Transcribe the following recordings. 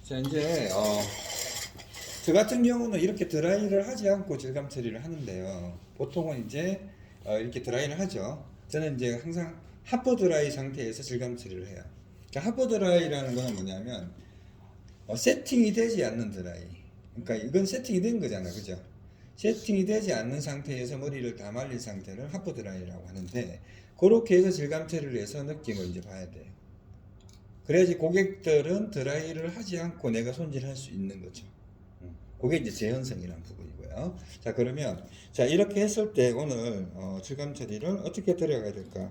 자, 이제, 저 같은 경우는 이렇게 드라이를 하지 않고 질감 처리를 하는데요. 보통은 이제, 이렇게 드라이를 하죠. 저는 이제 항상 하퍼 드라이 상태에서 질감 처리를 해요. 그러니까 하퍼 드라이라는 거는 뭐냐면, 세팅이 되지 않는 드라이. 그러니까 이건 세팅이 된 거잖아. 그죠? 세팅이 되지 않는 상태에서 머리를 다 말린 상태를 하퍼 드라이라고 하는데, 그렇게 해서 질감 처리를 해서 느낌을 이제 봐야 돼요. 그래야지 고객들은 드라이를 하지 않고 내가 손질할 수 있는 거죠. 그게 이제 재현성이라는 부분이고요. 자, 그러면 자 이렇게 했을 때 오늘 질감 처리를 어떻게 들어가야 될까?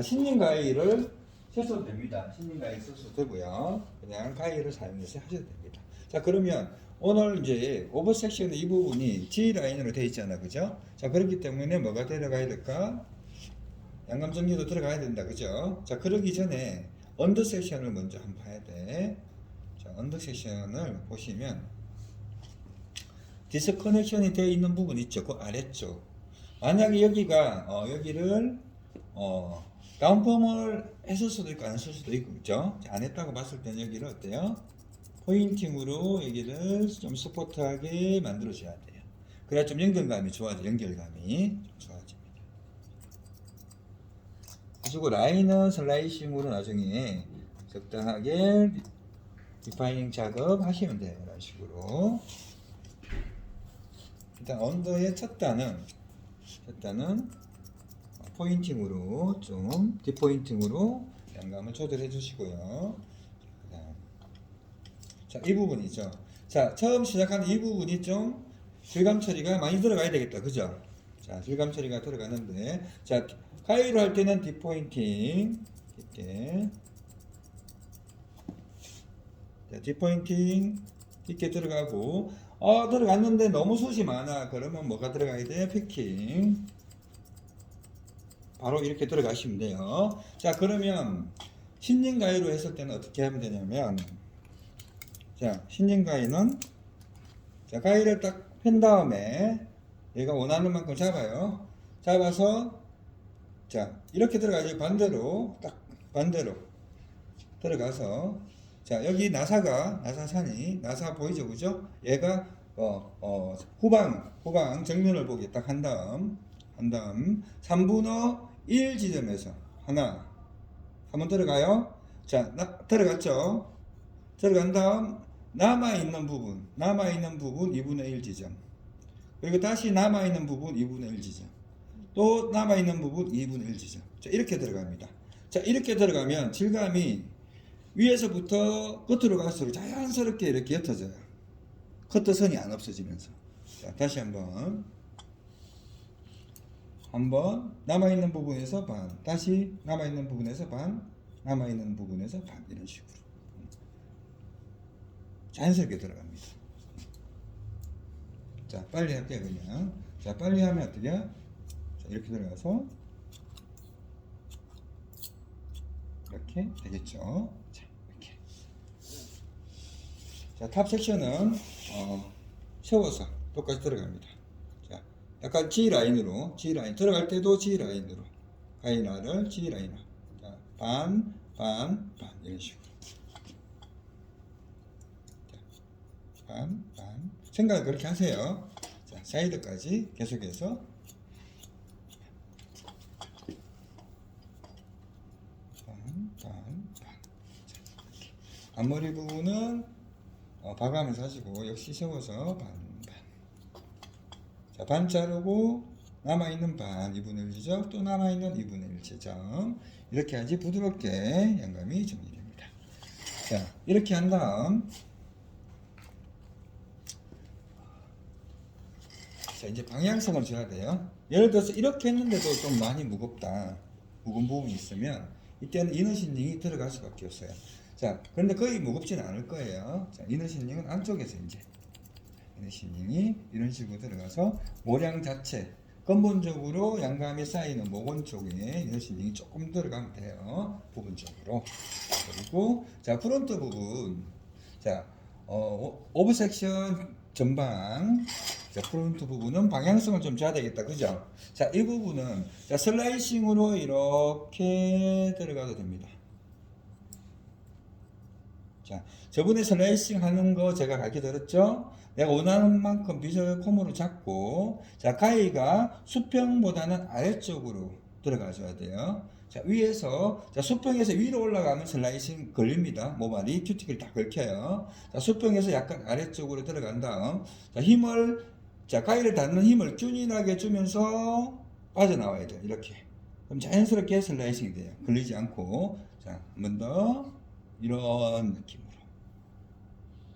신님 가위를 쓰셔도 됩니다. 신님 가위 쓰셔도 되고요. 그냥 가위를 사용해서 하셔도 됩니다. 자, 그러면 오늘 이제 오버 섹션 이 부분이 G 라인으로 되어 있잖아, 그죠? 자, 그렇기 때문에 뭐가 들어가야 될까? 양감 정리도 들어가야 된다, 그죠? 자, 그러기 전에 언더 섹션을 먼저 한번 봐야 돼. 자, 언더 섹션을 보시면 디스커넥션이 되어 있는 부분 있죠, 그 아래쪽. 만약에 여기가 여기를 다운펌을 했을 수도 있고 안 했을 수도 있고, 그죠? 자, 안 했다고 봤을 때는 여기를 어때요? 포인팅으로 여기를 좀 스포트하게 만들어줘야 돼요. 그래야 좀 연결감이 좋아져, 연결감이 좀 좋아집니다. 그리고 라인은 슬라이싱으로 나중에 적당하게 디파이닝 작업 하시면 돼요. 이런 식으로. 일단 언더의 첫 단은 포인팅으로 좀 뒷포인팅으로 양감을 조절해 주시고요. 자, 이 부분이죠. 자, 처음 시작하는 이 부분이 좀 질감 처리가 많이 들어가야 되겠다. 그죠? 자, 질감 처리가 들어가는데, 자, 가위로 할 때는 뒷포인팅 이렇게, 자, 뒷포인팅 이렇게 들어가고, 들어갔는데 너무 숱이 많아. 그러면 뭐가 들어가야 돼? 패킹. 바로 이렇게 들어가시면 돼요. 자, 그러면 신진 가위로 했을 때는 어떻게 하면 되냐면, 자, 신진 가위는 자, 가위를 딱 편 다음에 얘가 원하는 만큼 잡아요. 잡아서 자, 이렇게 들어가죠. 반대로 딱 반대로 들어가서 자, 여기 나사산이 나사 보이죠, 그죠? 얘가 후방 정면을 보게 딱 한 다음 3분의 1 지점에서 하나 한번 들어가요. 자, 들어갔죠? 들어간 다음 남아있는 부분 2분의 1 지점, 그리고 다시 남아있는 부분 2분의 1 지점, 또 남아있는 부분 2분의 1 지점. 자, 이렇게 들어갑니다. 자, 이렇게 들어가면 질감이 위에서부터 끝으로 갈수록 자연스럽게 이렇게 옅어져요. 커트선이 안 없어지면서. 자, 다시 한번 남아있는 부분에서 반, 다시 남아있는 부분에서 반, 남아있는 부분에서 반, 이런 식으로 자연스럽게 들어갑니다. 자, 빨리 할게요, 그냥. 자, 빨리 하면 어떻게? 자, 이렇게 들어가서 이렇게 되겠죠. 자, 이렇게. 자, 탑 섹션은 세워서 똑같이 들어갑니다. 자, 약간 G 라인으로 들어갈 때도 G 라인으로 가이나를 G 라인으로. 자, 반 이런 식으로. 반 생각을 그렇게 하세요. 자, 사이드까지 계속해서 반. 앞머리 부분은 봐가면서 하시고 역시 세워서 반. 자, 반 자르고 남아있는 반 2분의 1 지점, 또 남아있는 2분의 1 지점, 이렇게 하지 부드럽게 양감이 정리됩니다. 자, 이렇게 한 다음 자, 이제 방향성을 줘야 돼요. 예를 들어서 이렇게 했는데도 좀 많이 무겁다, 무거운 부분이 있으면 이때는 이너신링이 들어갈 수밖에 없어요. 자, 그런데 거의 무겁지는 않을 거예요. 자, 이너신링은 안쪽에서 이제 이너신링이 이런 식으로 들어가서 모량 자체 근본적으로 양감이 쌓이는 모건 쪽에 이너신링이 조금 들어가면 돼요. 부분적으로. 그리고 자, 프론트 부분, 자, 오버 섹션 전방, 자, 프론트 부분은 방향성을 좀 줘야 되겠다, 그죠? 자, 이 부분은 자, 슬라이싱으로 이렇게 들어가도 됩니다. 자, 저번에 슬라이싱 하는 거 제가 가르쳐 드렸죠? 내가 원하는 만큼 빗을 콤으로 잡고, 자, 가위가 수평보다는 아래쪽으로 들어가줘야 돼요. 자, 위에서, 자, 수평에서 위로 올라가면 슬라이싱 걸립니다. 모발이 큐티클이 다 걸켜요. 자, 수평에서 약간 아래쪽으로 들어간 다음, 자, 자, 가위를 닿는 힘을 균일하게 주면서 빠져나와야 돼요. 이렇게. 그럼 자연스럽게 슬라이싱이 돼요. 걸리지 않고. 자, 한 번 더. 이런 느낌으로.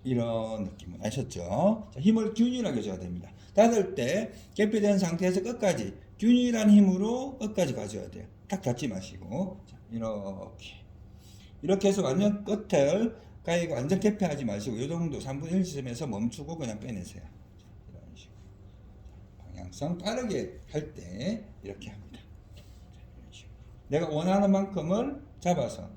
이런 느낌으로. 아셨죠? 자, 힘을 균일하게 줘야 됩니다. 닫을 때 개폐된 상태에서 끝까지 균일한 힘으로 끝까지 가져야 돼요. 딱 닫지 마시고. 자, 이렇게 해서 완전 끝을 가위가 완전 개폐하지 마시고 이 정도 3분의 1 지점에서 멈추고 그냥 빼내세요. 자, 이런 식으로. 방향성 빠르게 할 때 이렇게 합니다. 자, 이런 식으로. 내가 원하는 만큼을 잡아서.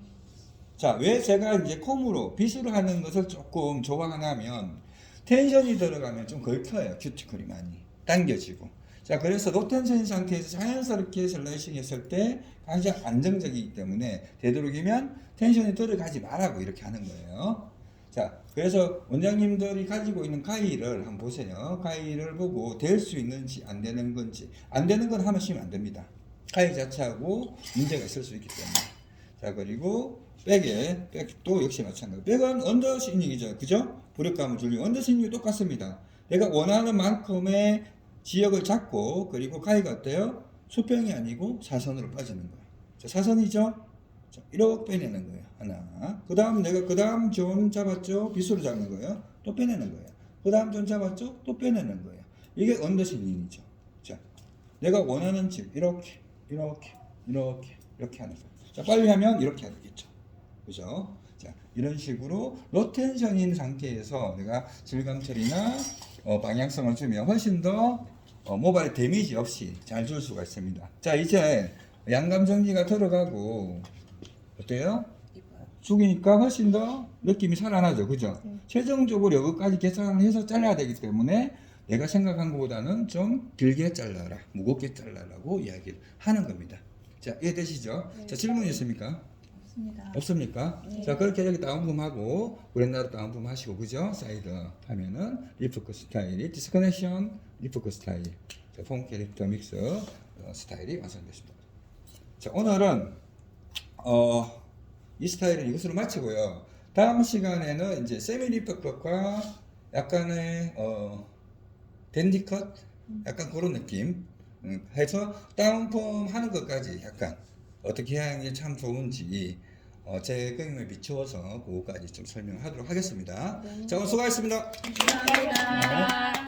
자, 왜 제가 이제 콤으로 빗으로 하는 것을 조금 조방하냐면 텐션이 들어가면 좀 걸쳐요. 큐티클이 많이 당겨지고. 자, 그래서 로텐션 상태에서 자연스럽게 슬라이싱 했을 때 가장 안정적이기 때문에 되도록이면 텐션이 들어가지 말라고 이렇게 하는 거예요. 자, 그래서 원장님들이 가지고 있는 가위를 한번 보세요. 가위를 보고 될 수 있는지 안 되는 건지. 안 되는 건 하시면 안 됩니다. 가위 자체하고 문제가 있을 수 있기 때문에. 자, 그리고 백도 역시 마찬가지. 백은 언더스윙이죠. 그죠? 부력감을 줄이고 언더스윙이 똑같습니다. 내가 원하는 만큼의 지역을 잡고 그리고 가위가 어때요? 수평이 아니고 사선으로 빠지는 거예요. 자, 사선이죠? 자, 이렇게 빼내는 거예요. 하나. 그 다음 내가 그 다음 좀 잡았죠? 빗으로 잡는 거예요. 또 빼내는 거예요. 그 다음 좀 잡았죠? 또 빼내는 거예요. 이게 언더스윙이죠. 자, 내가 원하는 집 이렇게 하는 거예요. 자, 빨리 하면 이렇게 해야 되겠죠. 그죠? 자, 이런 식으로 로텐션인 상태에서 내가 질감 처리나 방향성을 주면 훨씬 더 모발에 데미지 없이 잘 줄 수가 있습니다. 자, 이제 양감 정리가 들어가고 어때요? 죽이니까 훨씬 더 느낌이 살아나죠. 그죠? 최종적으로 여기까지 계산을 해서 잘라야 되기 때문에 내가 생각한 것보다는 좀 길게 잘라라, 무겁게 잘라라고 이야기를 하는 겁니다. 자, 이해되시죠? 네. 자, 질문 있습니까? 없습니까? 네. 자, 그렇게 여기 다운펌하고 브랜나로 다운펌 하시고, 그죠? 사이드 하면은 리프크 스타일이 디스커넥션 리프크 스타일, 자, 폼 캐릭터 믹스 스타일이 완성됐습니다. 자, 오늘은 이 스타일은 이것으로 마치고요. 다음 시간에는 이제 세미 리프크과 약간의 댄디컷, 약간 그런 느낌 해서 다운펌 하는 것까지 약간 어떻게 하는 게 참 좋은지 제 경험에 비추어서 그거까지 좀 설명하도록 하겠습니다. 네. 자, 오늘 수고하셨습니다. 감사합니다.